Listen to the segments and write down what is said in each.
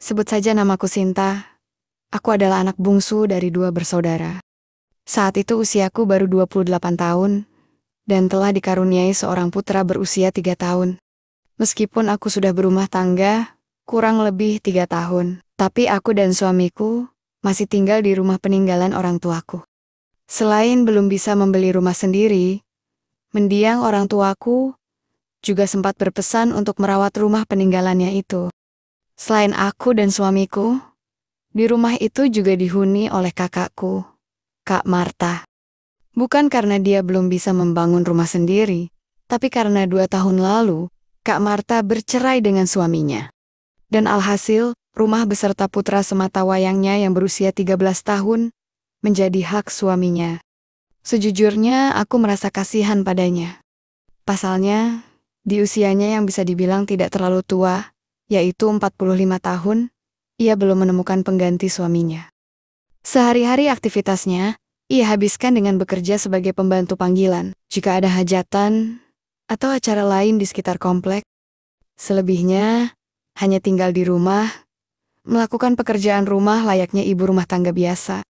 Sebut saja namaku Sinta. Aku adalah anak bungsu dari 2 bersaudara. Saat itu usiaku baru 28 tahun, dan telah dikaruniai seorang putra berusia 3 tahun. Meskipun aku sudah berumah tangga, kurang lebih 3 tahun, tapi aku dan suamiku masih tinggal di rumah peninggalan orang tuaku. Selain belum bisa membeli rumah sendiri, mendiang orang tuaku juga sempat berpesan untuk merawat rumah peninggalannya itu. Selain aku dan suamiku, di rumah itu juga dihuni oleh kakakku, Kak Marta. Bukan karena dia belum bisa membangun rumah sendiri, tapi karena 2 tahun lalu, Kak Marta bercerai dengan suaminya. Dan alhasil, rumah beserta putra sematawayangnya yang berusia 13 tahun menjadi hak suaminya. Sejujurnya, aku merasa kasihan padanya. Pasalnya, di usianya yang bisa dibilang tidak terlalu tua, yaitu 45 tahun, ia belum menemukan pengganti suaminya. Sehari-hari aktivitasnya, ia habiskan dengan bekerja sebagai pembantu panggilan, jika ada hajatan atau acara lain di sekitar komplek. Selebihnya, hanya tinggal di rumah, melakukan pekerjaan rumah layaknya ibu rumah tangga biasa.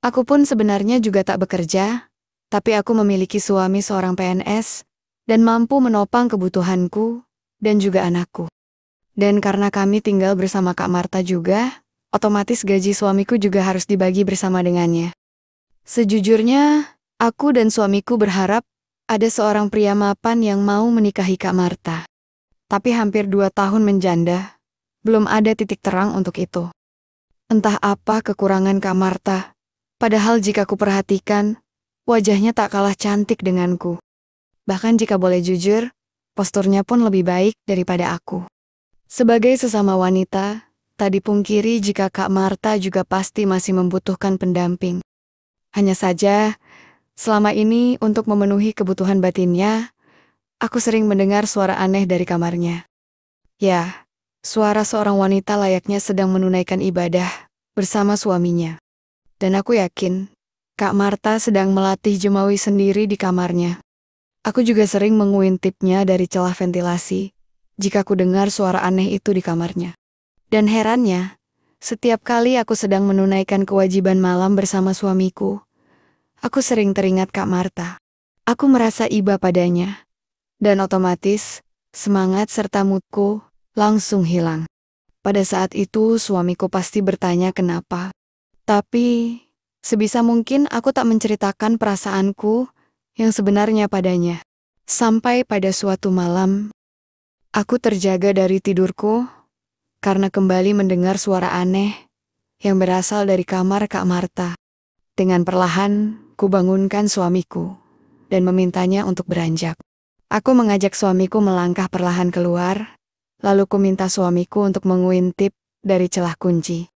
Aku pun sebenarnya juga tak bekerja, tapi aku memiliki suami seorang PNS, dan mampu menopang kebutuhanku dan juga anakku. Dan karena kami tinggal bersama Kak Marta juga, otomatis gaji suamiku juga harus dibagi bersama dengannya. Sejujurnya, aku dan suamiku berharap ada seorang pria mapan yang mau menikahi Kak Marta. Tapi hampir 2 tahun menjanda, belum ada titik terang untuk itu. Entah apa kekurangan Kak Marta, padahal jika ku perhatikan, wajahnya tak kalah cantik denganku. Bahkan jika boleh jujur, posturnya pun lebih baik daripada aku. Sebagai sesama wanita, tak dipungkiri jika Kak Marta juga pasti masih membutuhkan pendamping. Hanya saja, selama ini untuk memenuhi kebutuhan batinnya, aku sering mendengar suara aneh dari kamarnya. Ya, suara seorang wanita layaknya sedang menunaikan ibadah bersama suaminya. Dan aku yakin, Kak Marta sedang melatih jemawi sendiri di kamarnya. Aku juga sering menguintipnya dari celah ventilasi, jika ku dengar suara aneh itu di kamarnya. Dan herannya, setiap kali aku sedang menunaikan kewajiban malam bersama suamiku, aku sering teringat Kak Marta. Aku merasa iba padanya, dan otomatis, semangat serta moodku langsung hilang. Pada saat itu suamiku pasti bertanya kenapa. Tapi, sebisa mungkin aku tak menceritakan perasaanku yang sebenarnya padanya. Sampai pada suatu malam, aku terjaga dari tidurku karena kembali mendengar suara aneh yang berasal dari kamar Kak Marta. Dengan perlahan, ku bangunkan suamiku dan memintanya untuk beranjak. Aku mengajak suamiku melangkah perlahan keluar, lalu ku minta suamiku untuk menguintip dari celah kunci.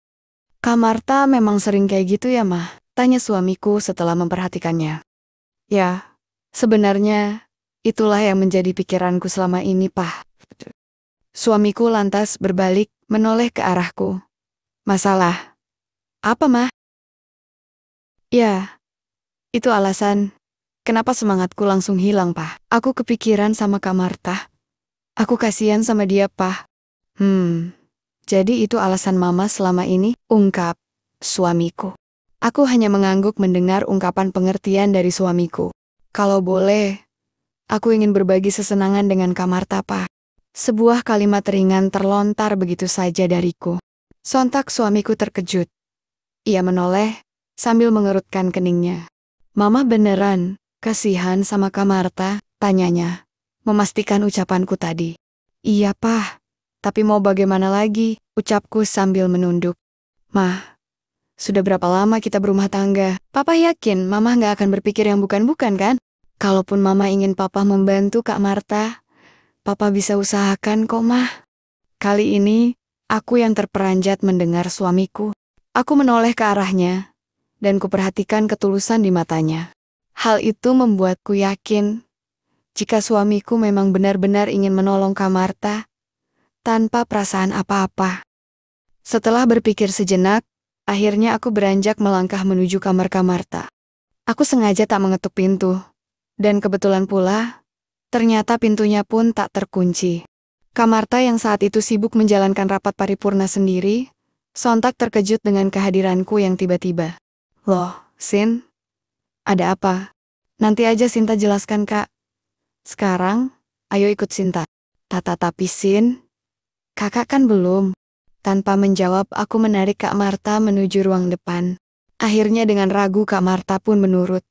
Kak Marta memang sering kayak gitu ya, Mah? Tanya suamiku setelah memperhatikannya. Ya, sebenarnya itulah yang menjadi pikiranku selama ini, Pak. Suamiku lantas berbalik, menoleh ke arahku. Masalah? Apa, Mah? Ya, itu alasan kenapa semangatku langsung hilang, Pak. Aku kepikiran sama Kak Marta. Aku kasihan sama dia, Pak. Jadi itu alasan Mama selama ini, ungkap suamiku. Aku hanya mengangguk mendengar ungkapan pengertian dari suamiku. Kalau boleh, aku ingin berbagi sesenangan dengan Kak Marta, Pak. Sebuah kalimat ringan terlontar begitu saja dariku. Sontak suamiku terkejut. Ia menoleh sambil mengerutkan keningnya. Mama beneran kasihan sama Kak Marta? Tanyanya, memastikan ucapanku tadi. Iya, Pak. Tapi mau bagaimana lagi? Ucapku sambil menunduk. Mah, sudah berapa lama kita berumah tangga? Papa yakin Mama nggak akan berpikir yang bukan-bukan kan? Kalaupun Mama ingin Papa membantu Kak Marta, Papa bisa usahakan kok, Mah. Kali ini, aku yang terperanjat mendengar suamiku. Aku menoleh ke arahnya, dan kuperhatikan ketulusan di matanya. Hal itu membuatku yakin, jika suamiku memang benar-benar ingin menolong Kak Marta, tanpa perasaan apa-apa. Setelah berpikir sejenak, akhirnya aku beranjak melangkah menuju kamar Kak Marta. Aku sengaja tak mengetuk pintu, dan kebetulan pula, ternyata pintunya pun tak terkunci. Kak Marta yang saat itu sibuk menjalankan rapat paripurna sendiri, sontak terkejut dengan kehadiranku yang tiba-tiba. Loh, Sin, ada apa? Nanti aja Sinta jelaskan, Kak. Sekarang, ayo ikut Sinta. Tapi Sin, kakak kan belum. Tanpa menjawab, aku menarik Kak Marta menuju ruang depan. Akhirnya dengan ragu Kak Marta pun menurut.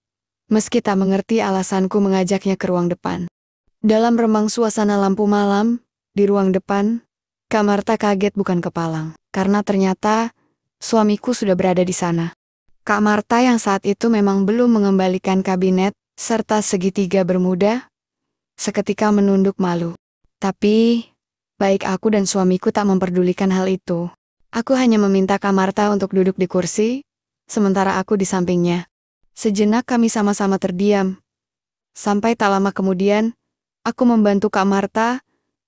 Meski tak mengerti alasanku mengajaknya ke ruang depan. Dalam remang suasana lampu malam, di ruang depan, Kak Marta kaget bukan kepalang. Karena ternyata, suamiku sudah berada di sana. Kak Marta yang saat itu memang belum mengembalikan kabinet, serta segitiga bermuda, seketika menunduk malu. Tapi, baik aku dan suamiku tak memperdulikan hal itu. Aku hanya meminta Kak Marta untuk duduk di kursi, sementara aku di sampingnya. Sejenak kami sama-sama terdiam. Sampai tak lama kemudian, aku membantu Kak Marta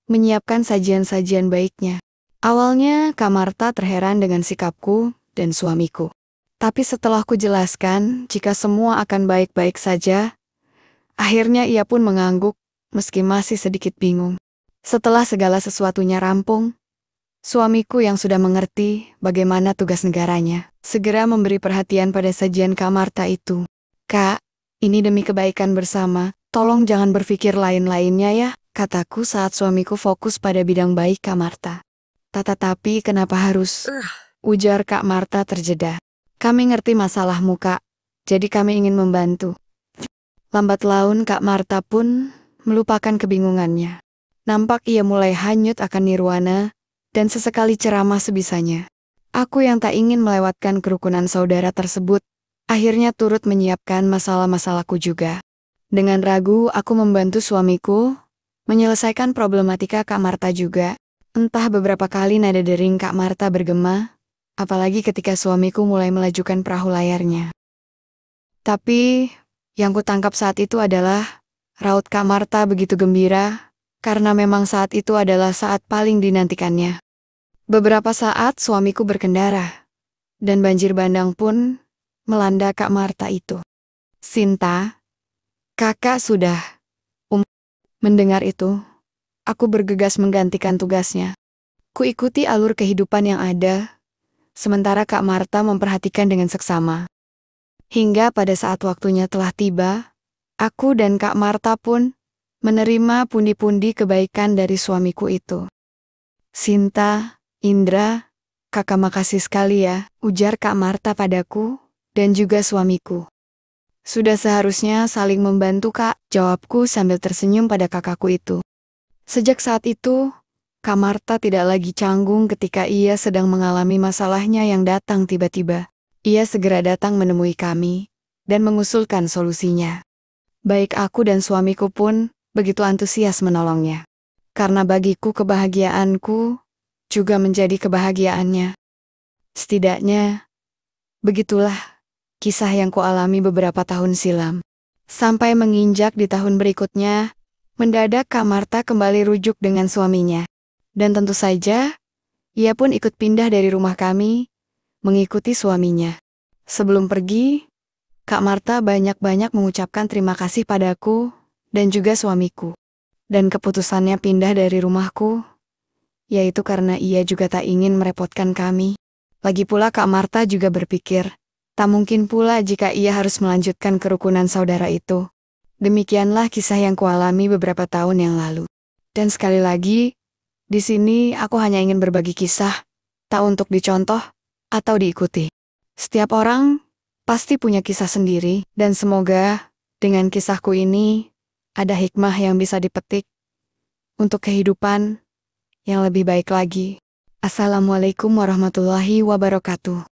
menyiapkan sajian-sajian baiknya. Awalnya Kak Marta terheran dengan sikapku dan suamiku. Tapi setelah ku jelaskan jika semua akan baik-baik saja, akhirnya ia pun mengangguk meski masih sedikit bingung. Setelah segala sesuatunya rampung, suamiku yang sudah mengerti bagaimana tugas negaranya, segera memberi perhatian pada sajian Kak Marta itu. Kak, ini demi kebaikan bersama, tolong jangan berpikir lain-lainnya ya, kataku saat suamiku fokus pada bidang baik Kak Marta. Tapi kenapa harus? Ujar Kak Marta terjeda. Kami ngerti masalahmu Kak, jadi kami ingin membantu. Lambat laun Kak Marta pun melupakan kebingungannya. Nampak ia mulai hanyut akan nirwana, dan sesekali ceramah sebisanya. Aku yang tak ingin melewatkan kerukunan saudara tersebut, akhirnya turut menyiapkan masalah-masalahku juga. Dengan ragu, aku membantu suamiku menyelesaikan problematika Kak Marta juga. Entah beberapa kali nada dering Kak Marta bergema, apalagi ketika suamiku mulai melajukan perahu layarnya. Tapi, yang kutangkap saat itu adalah raut Kak Marta begitu gembira, karena memang saat itu adalah saat paling dinantikannya. Beberapa saat suamiku berkendara, dan banjir bandang pun melanda Kak Marta itu. Sinta, kakak sudah. Mendengar itu, aku bergegas menggantikan tugasnya. Kuikuti alur kehidupan yang ada, sementara Kak Marta memperhatikan dengan seksama. Hingga pada saat waktunya telah tiba, aku dan Kak Marta pun menerima pundi-pundi kebaikan dari suamiku itu. Sinta, Indra, kakak makasih sekali ya, ujar Kak Marta padaku, dan juga suamiku. Sudah seharusnya saling membantu Kak, jawabku sambil tersenyum pada kakakku itu. Sejak saat itu, Kak Marta tidak lagi canggung ketika ia sedang mengalami masalahnya yang datang tiba-tiba. Ia segera datang menemui kami, dan mengusulkan solusinya. Baik aku dan suamiku pun begitu antusias menolongnya. Karena bagiku kebahagiaanku juga menjadi kebahagiaannya. Setidaknya, begitulah kisah yang kualami beberapa tahun silam. Sampai menginjak di tahun berikutnya, mendadak Kak Marta kembali rujuk dengan suaminya. Dan tentu saja, ia pun ikut pindah dari rumah kami, mengikuti suaminya. Sebelum pergi, Kak Marta banyak-banyak mengucapkan terima kasih padaku dan juga suamiku. Dan keputusannya pindah dari rumahku, yaitu karena ia juga tak ingin merepotkan kami. Lagi pula Kak Marta juga berpikir, tak mungkin pula jika ia harus melanjutkan kerukunan saudara itu. Demikianlah kisah yang kualami beberapa tahun yang lalu. Dan sekali lagi, di sini aku hanya ingin berbagi kisah, tak untuk dicontoh atau diikuti. Setiap orang pasti punya kisah sendiri, dan semoga dengan kisahku ini ada hikmah yang bisa dipetik untuk kehidupan yang lebih baik lagi. Assalamualaikum warahmatullahi wabarakatuh.